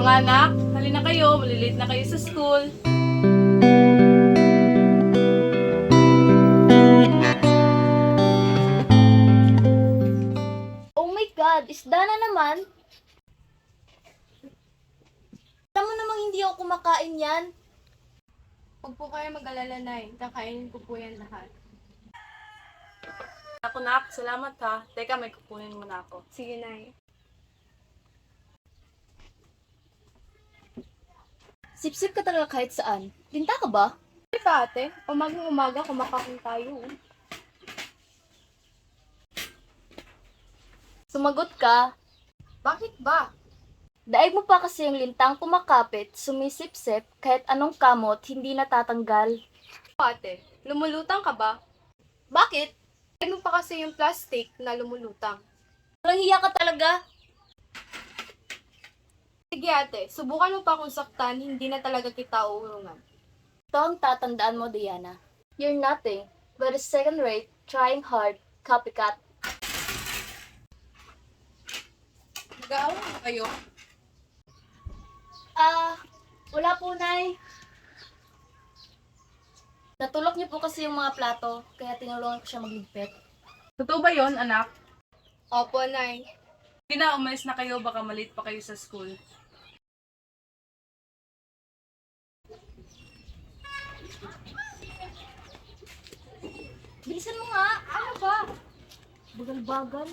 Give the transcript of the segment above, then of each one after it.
Mga anak, halina kayo, malilate na kayo sa school. Oh my God, isda na naman. Alam mo namang hindi ako kumakain yan. Huwag po kayo mag-alala, Nay. Kakainin ko po yan lahat. Ako nak, salamat ha. Teka, may kukunin muna ako. Sige, Nay. Sip-sip ka talaga kahit saan. Linta ka ba? Hindi pa, ate. Umagang-umaga kumakain tayo. Sumagot ka. Bakit ba? Daig mo pa kasi yung lintang kumakapit, sumisip-sip, kahit anong kamot, hindi natatanggal. Ate, lumulutang ka ba? Bakit? Ay mo pa kasi yung plastic na lumulutang. Walang hiya ka talaga. Sige, ate. Subukan mo pa kung saktan, hindi na talaga kita uurungan. Ito ang tatandaan mo, Diana. You're nothing but a second-rate, trying hard, copycat. Nag-aaway na kayo? Wala po, Nay. Natulok niyo po kasi yung mga plato, kaya tinulungan ko siya magligpit. Totoo ba yon, anak? Opo, Nay. Hindi na, umalis na kayo, baka malate pa kayo sa school. Bilisan mo nga! Ano ba? Bagal-bagal.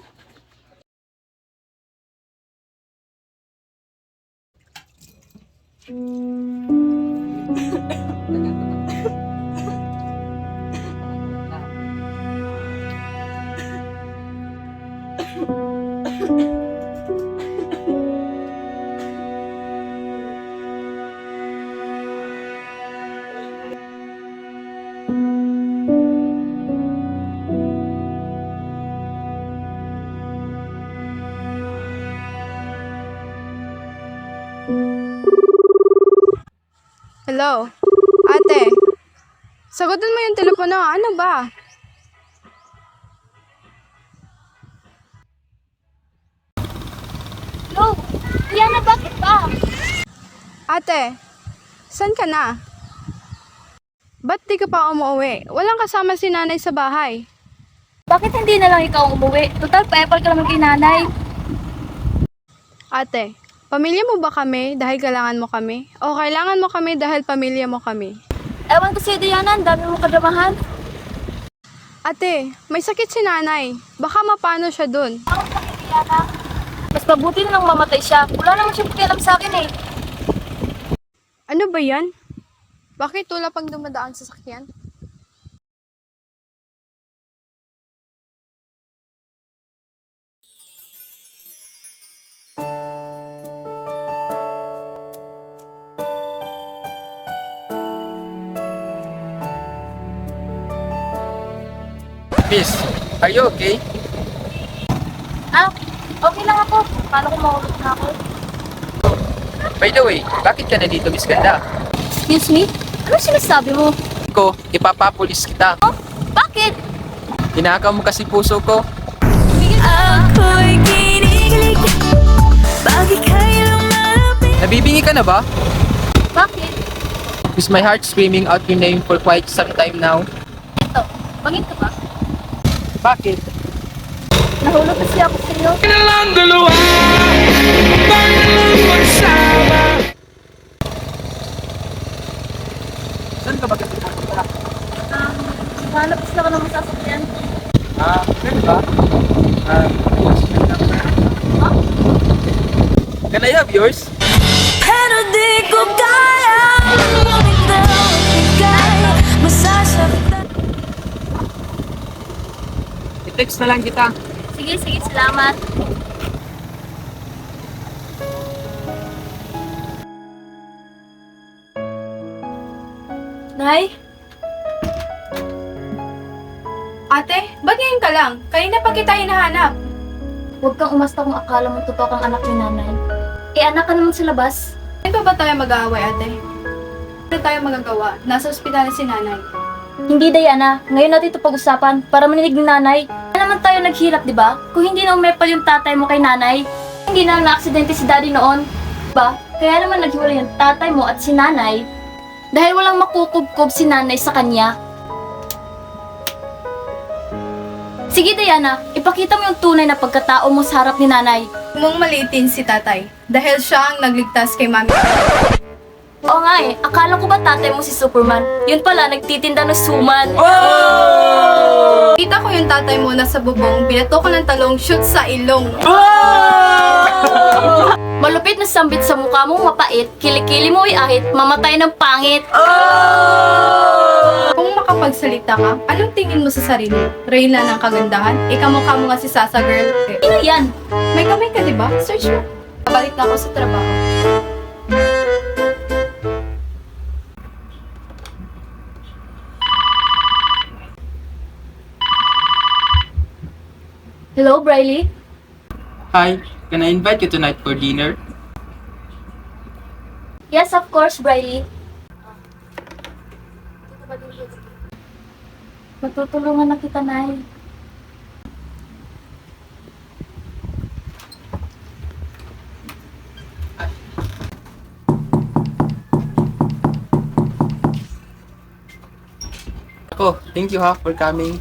Hello? Ate, sagutin mo yung telepono. Ano ba? Hello! Diana, bakit ba? Ate, saan ka na? Ba't di ka pa umuwi? Walang kasama si nanay sa bahay. Bakit hindi na lang ikaw umuwi? Total, pa-epal ka naman kay nanay. Ate, pamilya mo ba kami dahil kailangan mo kami? O kailangan mo kami dahil pamilya mo kami? Ewan ko sa'yo, Diana, ang dami mo kadramahan. Ate, may sakit si nanay. Baka mapano siya dun. Ako sa kay Diana. Mas mabuti na lang mamatay siya. Wala naman siya pakialam sa akin eh. Ano ba yan? Bakit tula pang dumadaan sa sakyan? Miss, are you okay? Okay lang ako. Paano kung mahulog na ako? By the way, bakit ka na dito, Miss Ganda? Excuse me? Ano sinasabi mo? Ko, ipapapulis kita. Bakit? Hinakaw mo kasi puso ko. Ako'y kinikilig, bakit kayo lumalapit? Nabibingi ka na ba? Bakit? Is my heart screaming out your name for quite some time now? Ito, bangit ka ba? Bakit? Nahulog kasi ako sa'yo. Saan ka ba kasi pupunta? Hanapos na ka ng masasakyan. Pwede ba? Can I have yours? Pero di ko kaya, ngunit daw ika'y masasaktan. I-text na lang kita. Sige, salamat. Nay? Ate, ba't ngayon ka lang? Kanina pa kita hinahanap. Huwag kang umasta kung akala mo totoo kang anak ni nanay. Anak ka naman sa labas. Ngayon pa ba tayo mag-aaway, ate? Ano tayo magagawa? Nasa ospital na si nanay. Hindi, Diana. Ngayon natin ito pag-usapan para maninig ni nanay. Kaya naman tayo naghirap, di ba? Kung hindi na umepal yung tatay mo kay nanay, hindi na na-aksidente si daddy noon. Ba, kaya naman naghiwalay ang tatay mo at si nanay dahil walang makukubkob si nanay sa kanya. Sige Diana, ipakita mo yung tunay na pagkatao mo sa harap ni nanay. Huwag mong maliitin si tatay dahil siya ang nagligtas kay mami. Oo nga eh, akala ko ba tatay mo si Superman? Yun pala, nagtitinda ng suman. Kita ko yung tatay mo nasa bubong, binato ko ng talong shoot sa ilong. Malupit na sambit sa mukha mong mapait, kilikili mo ay ahit, mamatay ng pangit. Kung makapagsalita ka, anong tingin mo sa sarili? Reyna ng kagandahan? Ikamukha mo nga si Sasa girl. Sino yan? May kamay ka, diba? Search mo. Balik na ako sa trabaho. Hello, Briley? Hi, can I invite you tonight for dinner? Yes, of course, Briley. Matutulungan na kita, Nay. Ako, thank you ha for coming.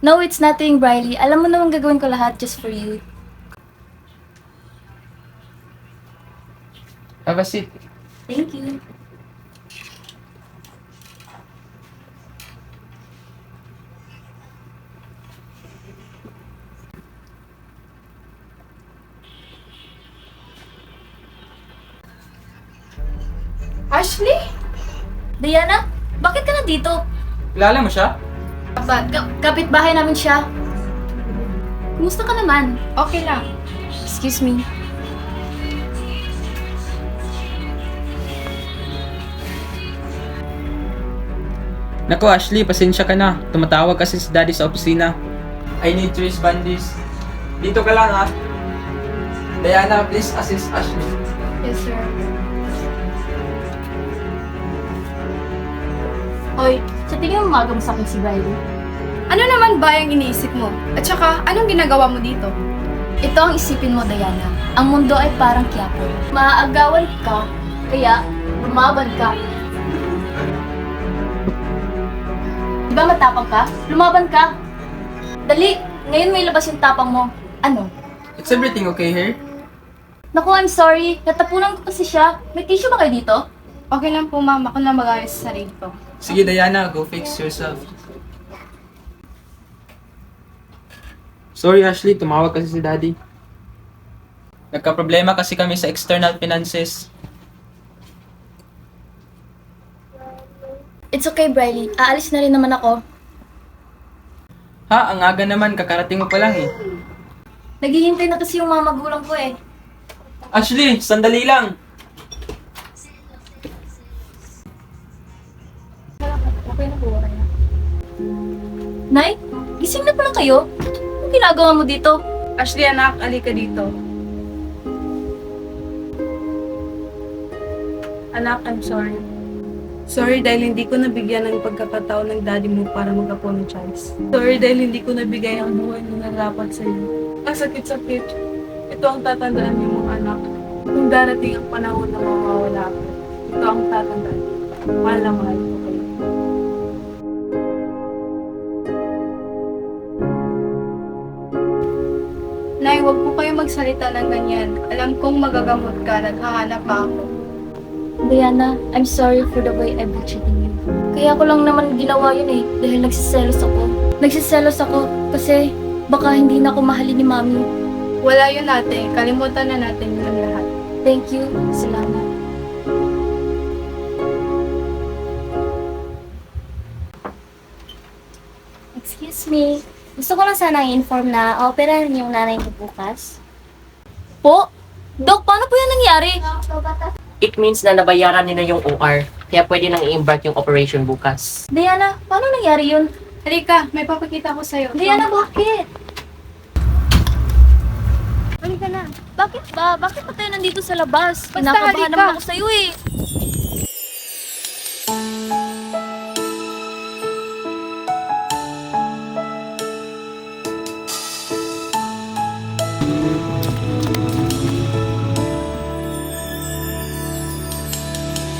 No, it's nothing, Briley. Alam mo naman gagawin ko lahat just for you. Have a seat. Thank you. Ashley? Diana, bakit ka nandito? Kilala mo siya? Kapitbahay namin siya. Kumusta ka naman? Okay lang. Excuse me. Nako Ashley, pasensya ka na. Tumatawag kasi si Daddy sa opisina. I need to respond this. Dito ka lang ha. Diana, please assist Ashley. Yes, sir. Hoy, sa tingin mo umaga mo sa akin si Briley? Ano naman ba yung iniisip mo? At saka, anong ginagawa mo dito? Ito ang isipin mo, Diana. Ang mundo ay parang kiyapo. Maaagawan ka, kaya lumaban ka. Diba matapang ka? Lumaban ka! Dali! Ngayon may labas yung tapang mo. Ano? Is everything okay here? Naku, I'm sorry. Natapunan ko kasi siya. May tissue ba kayo dito? Okay lang po, ma'am. Ako na mag-ayos sa sarili ko. Sige Diana, go fix yourself. Sorry Ashley, tumawag kasi si Daddy. Nagka-problema kasi kami sa external finances. It's okay, Briley. Aalis na rin naman ako. Ha, ang aga naman, kakarating mo pa lang eh. Naghihintay na kasi yung mga magulang ko eh. Ashley, sandali lang. Okay na po, okay na. Nay, gising na pala kayo? Anong ginagawa mo dito? Ashley, anak, alika dito. Anak, I'm sorry. Sorry dahil hindi ko nabigyan ng pagkakataon ng daddy mo para mag-apologize. Sorry dahil hindi ko nabigay ang buhay na narapat sa iyo. Ang sakit-sakit. Ito ang tatandaan niyo mga anak. Kung darating ang panahon na mawawala ako, ito ang tatandaan. Mahal na mahal ko kayo. Nay, huwag po kayo magsalita ng ganyan. Alam kong magagamot ka, naghahanap pa ako. Diana, I'm sorry for the way I've been treating you. Kaya ko lang naman ginawa yun eh, dahil nagsiselos ako. Nagsiselos ako kasi baka hindi na ako mahalin ni Mami. Wala yun ate. Kalimutan na natin yung lahat. Thank you. Salamat. Excuse me. Gusto ko lang sana i-inform na operahan yung nanay ko bukas. Po? Dok, paano po yan nangyari? It means na nabayaran nila yung OR. Kaya pwede nang i-embark yung operation bukas. Diana, paano nangyari yun? Halika, may papakita ko sa'yo. Diana, bakit? Halika na. Bakit ba? Bakit pa tayo nandito sa labas? Basta Kinakabahan halika. naman ako sa'yo eh.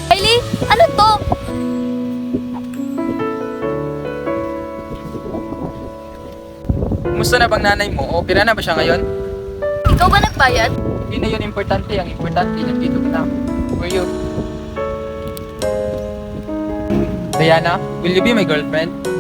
Kylie, ano to? Kumusta na bang nanay mo? Opera na ba siya ngayon? Ikaw ba nagbayad? Hindi na yun importante. Ang importante, nandito ka na. For you. Diana, will you be my girlfriend?